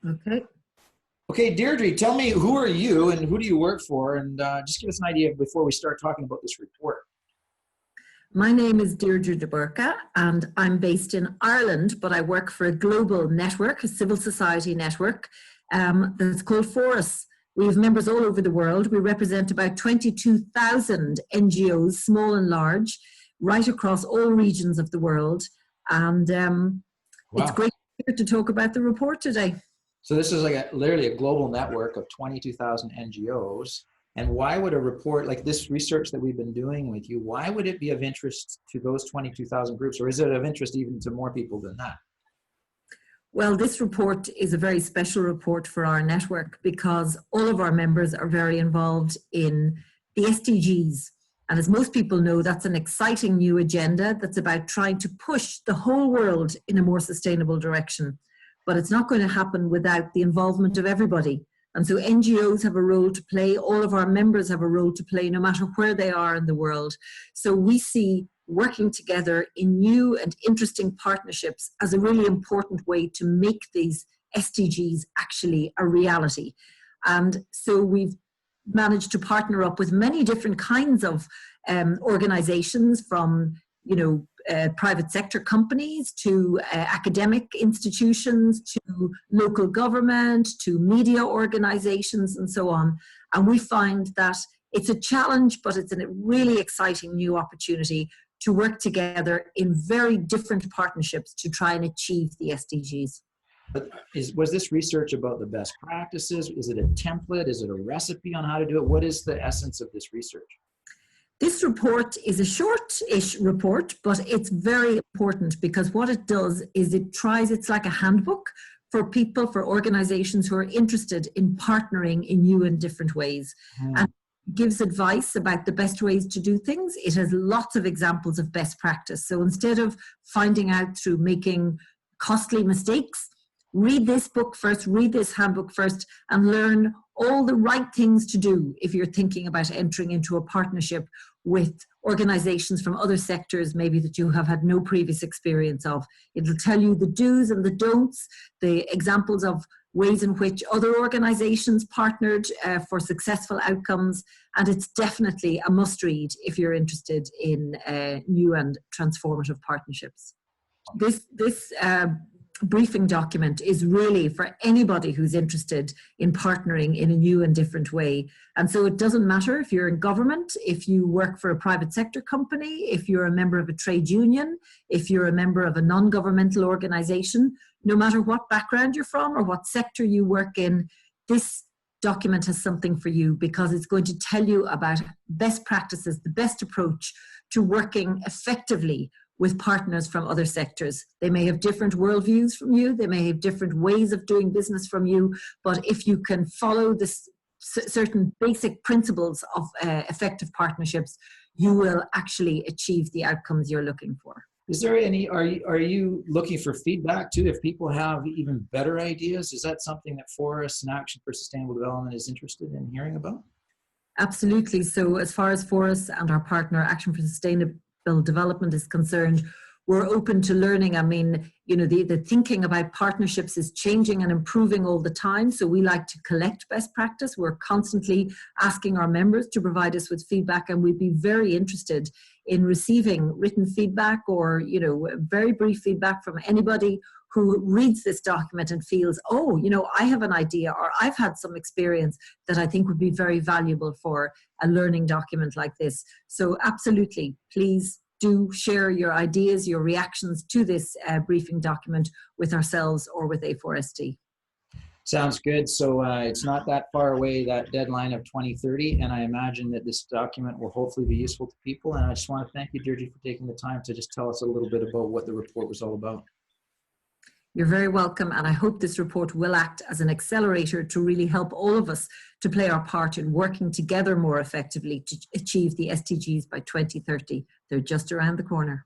Okay. Okay, Deirdre, tell me, who are you and who do you work for? And just give us an idea before we start talking about this report. My name is Deirdre de Burca, and I'm based in Ireland, but I work for a global network, a civil society network that's called Forus. We have members all over the world. We represent about 22,000 NGOs, small and large, right across all regions of the world. And Wow. It's great to talk about the report today. So this is like literally a global network of 22,000 NGOs. And why would a report like this research that we've been doing with you, why would it be of interest to those 22,000 groups? Or is it of interest even to more people than that? Well, this report is a very special report for our network because all of our members are very involved in the SDGs. And as most people know, that's an exciting new agenda that's about trying to push the whole world in a more sustainable direction. But it's not going to happen without the involvement of everybody. And so NGOs have a role to play. All of our members have a role to play, no matter where they are in the world. So we see working together in new and interesting partnerships as a really important way to make these SDGs actually a reality. And so we've managed to partner up with many different kinds of organizations, from private sector companies to academic institutions to local government to media organizations and so on. And we find that it's a challenge, but it's a really exciting new opportunity to work together in very different partnerships to try and achieve the SDGs. But was this research about the best practices? Is it a template? Is it a recipe on how to do it? What is the essence of this research? This report is a short-ish report, but it's very important because what it does is it's like a handbook for people, for organizations who are interested in partnering in new and different ways. And gives advice about the best ways to do things. It has lots of examples of best practice. So instead of finding out through making costly mistakes, read this book first, read this handbook first, and learn all the right things to do if you're thinking about entering into a partnership with organizations from other sectors, maybe that you have had no previous experience of. It'll tell you the do's and the don'ts, the examples of ways in which other organizations partnered for successful outcomes, and it's definitely a must-read if you're interested in new and transformative partnerships. This briefing document is really for anybody who's interested in partnering in a new and different way. And so it doesn't matter if you're in government, if you work for a private sector company, if you're a member of a trade union, if you're a member of a non-governmental organization, no matter what background you're from or what sector you work in, this document has something for you because it's going to tell you about best practices, the best approach to working effectively with partners from other sectors. They may have different worldviews from you, they may have different ways of doing business from you, but if you can follow this certain basic principles of effective partnerships, you will actually achieve the outcomes you're looking for. Is there any, are you looking for feedback too? If people have even better ideas, is that something that Forus and Action for Sustainable Development is interested in hearing about? Absolutely. So as far as Forus and our partner Action for Sustainable Development is concerned, we're open to learning. I mean, the thinking about partnerships is changing and improving all the time. So we like to collect best practice. We're constantly asking our members to provide us with feedback, and we'd be very interested in receiving written feedback or, very brief feedback from anybody who reads this document and feels, I have an idea, or I've had some experience that I think would be very valuable for a learning document like this. So absolutely, please do share your ideas, your reactions to this briefing document with ourselves or with A4SD. Sounds good. So it's not that far away, that deadline of 2030, and I imagine that this document will hopefully be useful to people. And I just want to thank you, Deirdre, for taking the time to just tell us a little bit about what the report was all about. You're very welcome, and I hope this report will act as an accelerator to really help all of us to play our part in working together more effectively to achieve the SDGs by 2030. They're just around the corner.